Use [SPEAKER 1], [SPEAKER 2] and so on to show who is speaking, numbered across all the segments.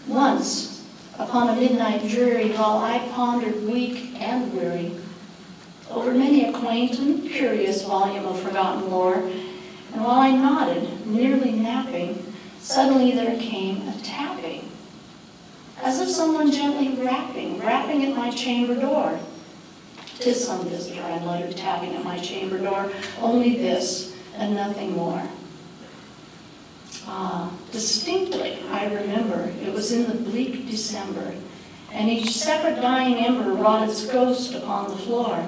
[SPEAKER 1] Once, upon a midnight dreary, while I pondered weak and weary over many a quaint and curious volume of forgotten lore, and while I nodded, nearly napping, suddenly there came a tapping, as of someone gently rapping at my chamber door. "'Tis some visitor," I muttered, tapping at my chamber door, "only this, and nothing more." Distinctly, I remember, it was in the bleak December, and each separate dying ember wrought its ghost upon the floor.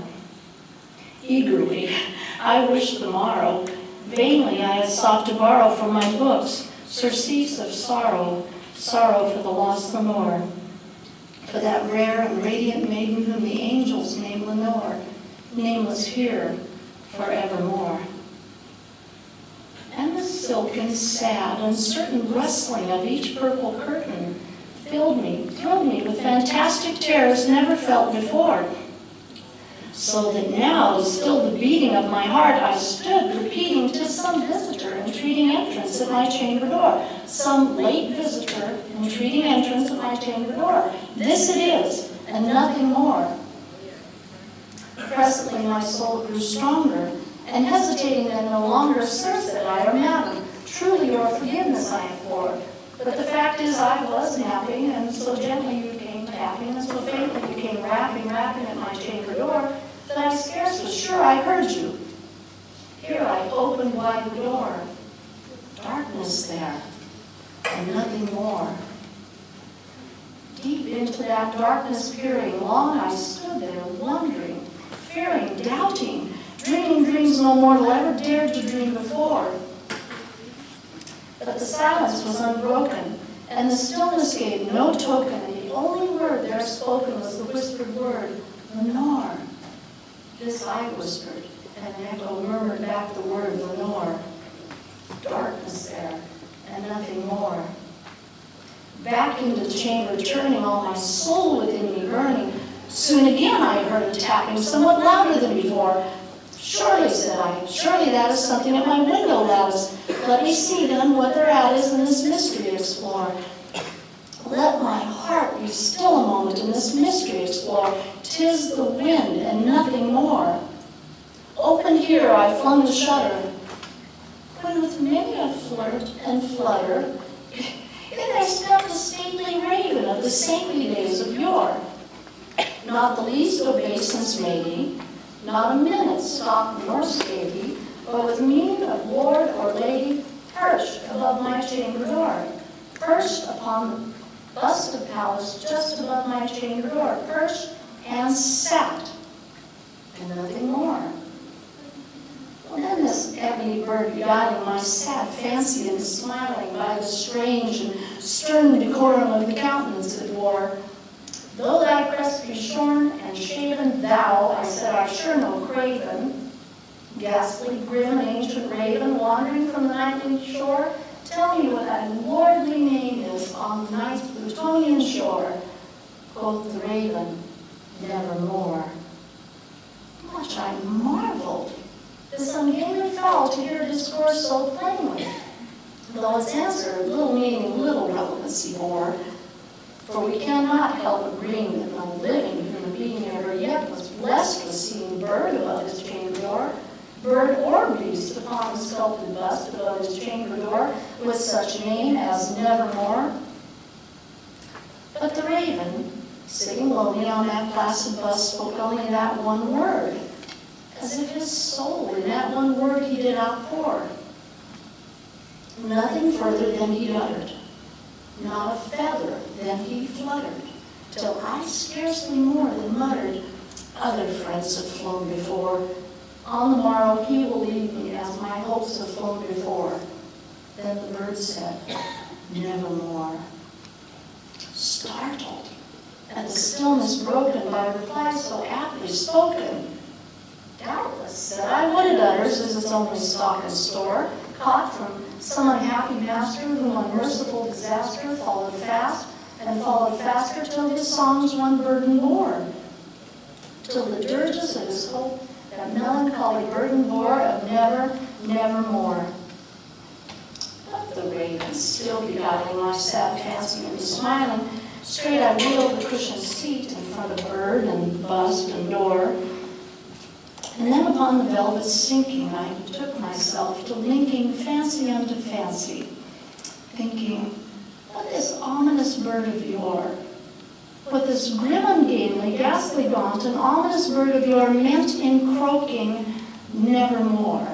[SPEAKER 1] Eagerly, I wished the morrow. Vainly I had sought to borrow from my books surcease of sorrow, sorrow for the lost Lenore, for that rare and radiant maiden whom the angels name Lenore, nameless here forevermore. And the silken, sad, uncertain rustling of each purple curtain thrilled me with fantastic terrors never felt before. So that now, still the beating of my heart, I stood repeating, "'Tis some visitor entreating entrance at my chamber door. Some late visitor entreating entrance at my chamber door. This it is, and nothing more." Presently my soul grew stronger, and hesitating then no longer, "Sir," said I, "or madam, truly your forgiveness I implore. But the fact is I was napping, and so gently you came tapping, and so faintly you came rapping at my chamber door, that I scarce was sure I heard you. Here I opened wide the door. Darkness there, and nothing more. Deep into that darkness peering, long I stood there, wondering, fearing, doubting, dreaming dreams no mortal ever dared to dream before. But the silence was unbroken, and the stillness gave no token, and the only word there spoken was the whispered word, "Lenore." This I whispered, and an echo murmured back the word, "Lenore." Darkness there, and nothing more. Back into the chamber turning, all my soul within me burning. Soon again I heard a tapping, somewhat louder than before. "Surely," said I, "surely that is something at my window lattice. Let me see then what thereat is, and this mystery explore. Let my heart be still a moment, and this mystery explore. 'Tis the wind, and nothing more." Open here I flung the shutter, when with many a flirt and flutter, in there stepped the stately raven of the saintly days of yore. Not the least obeisance made he, not a minute stopped nor stayed he, but with mien of lord or lady, perched above my chamber door, perched upon the bust of Pallas just above my chamber door, perched and sat, and nothing more. Well, then this ebony bird beguiling my sad fancy and smiling by the strange and stern decorum of the countenance it wore. "Though thy crest be shorn and shaven, thou," I said, "art sure no craven, ghastly, grim, ancient raven, wandering from the nightly shore. Tell me what thy lordly name is on night's Plutonian shore." Quoth the raven, "Nevermore." Much I marveled, this ungainly fowl to hear discourse so plainly, though its answer little meaning, little relevancy bore. For we cannot help agreeing that no living human being ever yet was blessed with seeing bird above his chamber door, bird or beast upon the sculpted bust above his chamber door, with such name as Nevermore. But the raven, sitting lonely on that placid bust, spoke only that one word, as if his soul in that one word he did outpour. Nothing further than he uttered, not a feather then he fluttered, till I scarcely more than muttered, "Other friends have flown before. On the morrow he will leave me as my hopes have flown before." Then the bird said, "Nevermore." Startled at the stillness broken by a reply so aptly spoken, "Doubtless," said I, "what it utters is its only stock and store, caught from some unhappy master whom unmerciful disaster followed fast, and followed faster till his songs one burden bore, till the dirges of his hope that melancholy burden bore of never, nevermore." But the raven, still beguiling my sad fancy and smiling. Straight I wheeled the cushioned seat in front of bird and bust and door. And then upon the velvet sinking, I took myself to linking fancy unto fancy, thinking, what this ominous bird of yore, what this grim ungainly, ghastly gaunt, and ominous bird of yore meant in croaking, nevermore.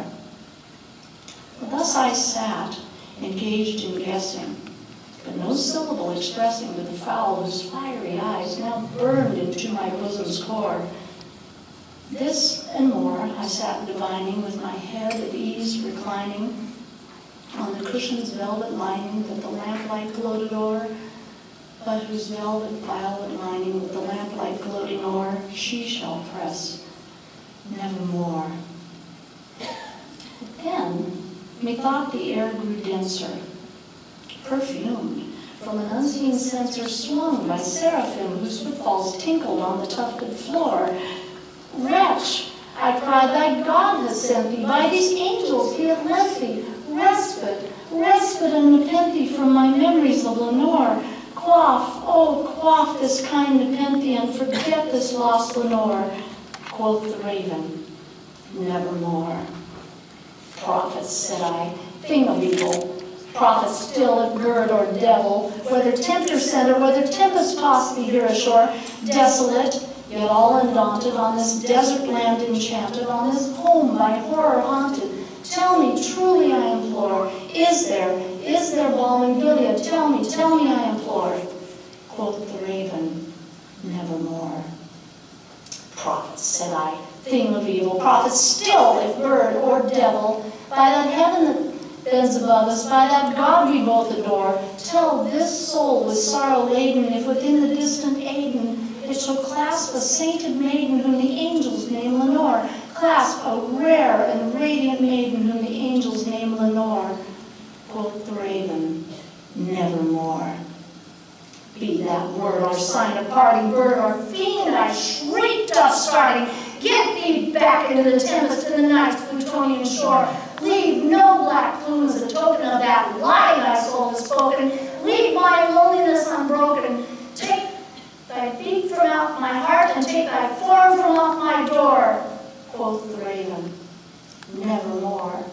[SPEAKER 1] Thus I sat, engaged in guessing, but no syllable expressing to the fowl whose fiery eyes now burned into my bosom's core. This and more I sat divining, with my head at ease reclining on the cushion's velvet lining that the lamplight gloated o'er, but whose velvet violet lining with the lamplight gloating o'er she shall press nevermore. Then methought the air grew denser, perfumed from an unseen censer swung by seraphim whose footfalls tinkled on the tufted floor. Wretch, I cried, thy God has sent thee, by these angels he hath lent thee respite, respite and nepenthe from my memories of Lenore. Quaff, oh, quaff this kind nepenthe and forget this lost Lenore. Quoth the raven, nevermore. Prophets, said I, thing of evil, prophets still of bird or devil, whether tempter sent or whether tempest tossed thee here ashore, desolate, yet all undaunted, on this desert land enchanted, on this home by horror haunted. Tell me, truly I implore, is there balm in Gilead? Tell me, I implore. Quoth the raven, nevermore. Prophets, said I, thing of evil, prophets still, if bird or devil, by that heaven that bends above us, by that God we both adore, tell this soul with sorrow laden, if within the distant Aden it shall clasp a sainted maiden whom the angels name Lenore, clasp a rare and radiant maiden whom the angels name Lenore. Quoth the raven, nevermore. Be that word or sign of parting, bird or fiend, I shrieked upstarting, get thee back into the tempest in the night's Plutonian shore. Leave no black plume as a token of that lie thy soul has spoken. Leave my loneliness unbroken. Take thy feet from out my heart and take thy form from off my door. Quoth the raven, nevermore.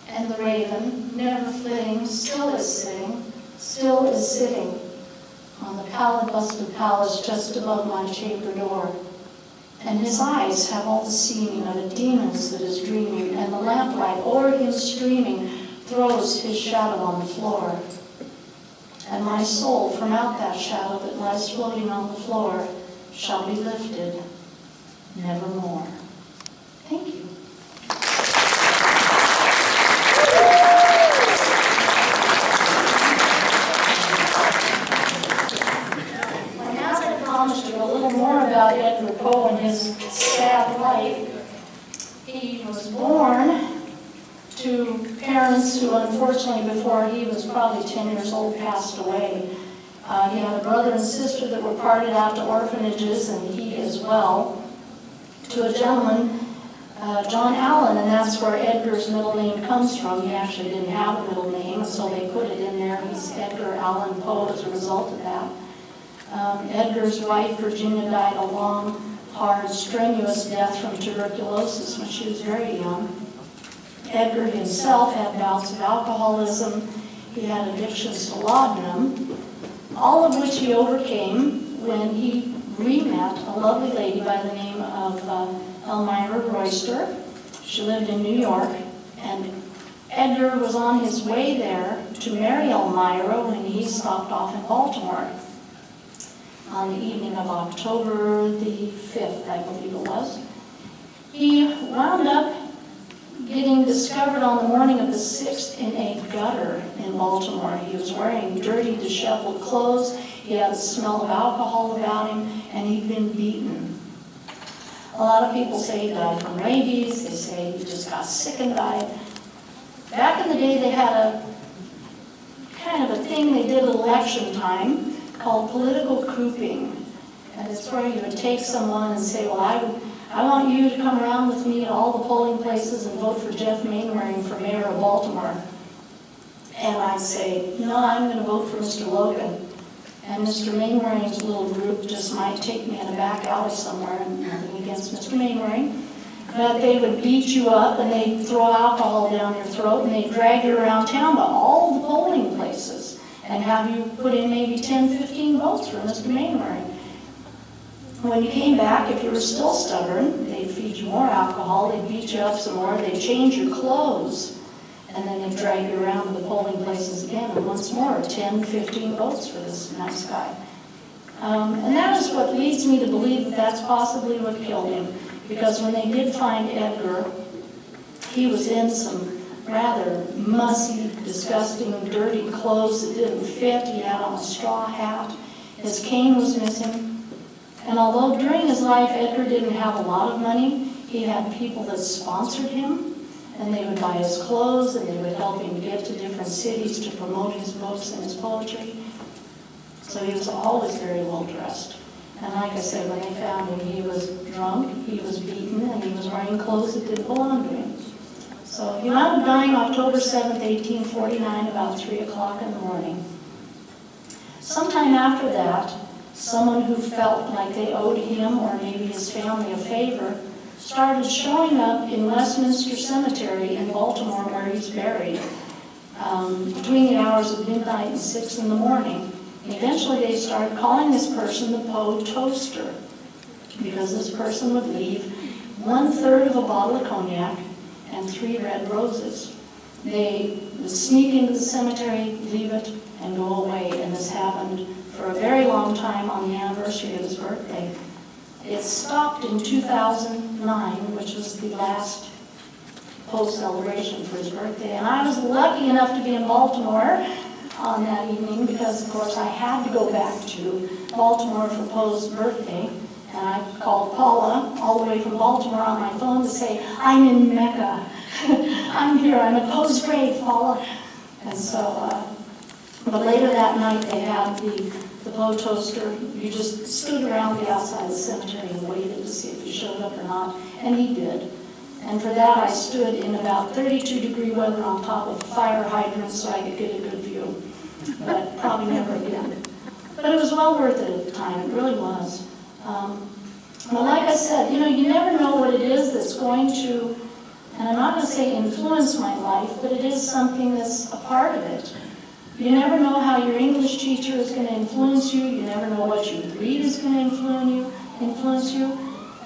[SPEAKER 1] And the raven, never flitting, still is sitting on the pallid busted palace just above my chamber door. And his eyes have all the seeming of a demon's that is dreaming, and the lamplight o'er him streaming throws his shadow on the floor. And my soul from out that shadow that lies floating on the floor shall be lifted nevermore. Thank you. And as I promised you a little more about Edgar Poe and his sad life, he was born to parents who, unfortunately, before he was probably 10 years old, passed away. He had a brother and sister that were parted out to orphanages, and he as well, to a gentleman, John Allen, and that's where Edgar's middle name comes from. He actually didn't have a middle name, so they put it in there. He's Edgar Allen Poe as a result of that. Edgar's wife, Virginia, died a long, hard, strenuous death from tuberculosis when she was very young. Edgar himself had bouts of alcoholism. He had addictions to laudanum, all of which he overcame when he re-met a lovely lady by the name of Elmira Royster. She lived in New York, and Edgar was on his way there to marry Elmira when he stopped off in Baltimore on the evening of October the 5th, I believe it was. He wound up getting discovered on the morning of the 6th in a gutter in Baltimore. He was wearing dirty, disheveled clothes. He had the smell of alcohol about him, and he'd been beaten. A lot of people say he died from rabies. They say he just got sick and died. Back in the day, they had a kind of a thing they did at election time called political cooping. And it's where you would take someone and say, well, I want you to come around with me to all the polling places and vote for Jeff Mainwaring for mayor of Baltimore. And I'd say, no, I'm going to vote for Mr. Logan. And Mr. Mainwaring's little group just might take me in a back alley somewhere, and nothing against Mr. Mainwaring. But they would beat you up, and they'd throw alcohol down your throat, and they'd drag you around town to all the polling places and have you put in maybe 10, 15 votes for Mr. Mainwaring. When you came back, if you were still stubborn, they'd feed you more alcohol, they'd beat you up some more, they'd change your clothes, and then they'd drag you around to the polling places again, and once more, 10, 15 votes for this nice guy. And that is what leads me to believe that that's possibly what killed him, because when they did find Edgar, he was in some rather mussy, disgusting, dirty clothes that didn't fit. He had on a straw hat. His cane was missing. And although during his life Edgar didn't have a lot of money, he had people that sponsored him, and they would buy his clothes, and they would help him get to different cities to promote his books and his poetry. So he was always very well dressed. And like I said, when they found him, he was drunk, he was beaten, and he was wearing clothes that didn't belong to him. So he wound up dying October 7th, 1849, about 3 o'clock in the morning. Sometime after that, someone who felt like they owed him or maybe his family a favor started showing up in Westminster Cemetery in Baltimore, where he's buried, between the hours of midnight and 6 in the morning. And eventually they started calling this person the Poe Toaster, because this person would leave 1/3 of a bottle of cognac and 3 red roses. They would sneak into the cemetery, leave it, and go away. And this happened for a very long time on the anniversary of his birthday. It stopped in 2009, which was the last Poe celebration for his birthday. And I was lucky enough to be in Baltimore on that evening because, of course, I had to go back to Baltimore for Poe's birthday. And I called Paula all the way from Baltimore on my phone to say, I'm in Mecca. I'm here. I'm at Poe's grave, Paula. And so, but later that night they had the Poe Toaster. You just stood around the outside of the cemetery and waited to see if he showed up or not. And he did. And for that I stood in about 32-degree weather on top of fire hydrants so I could get a good view. But probably never again. But it was well worth it at the time. It really was. But like I said, you never know what it is that's going to, and I'm not going to say influence my life, but it is something that's a part of it. You never know how your English teacher is going to influence you. You never know what you read is going to influence you.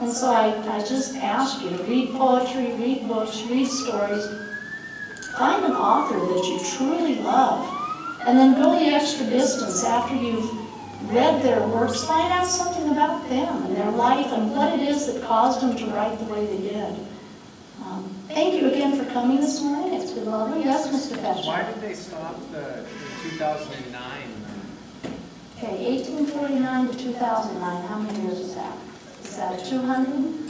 [SPEAKER 1] And so I just ask you to read poetry, read books, read stories. Find an author that you truly love, and then go the extra distance after you've read their works. Find out something about them and their life and what it is that caused them to write the way they did. Thank you again for coming this morning. It's been lovely. Yes, Mr. Fetcher.
[SPEAKER 2] Why did they stop in 2009?
[SPEAKER 1] Okay, 1849 to 2009. How many years is that? Is that 200?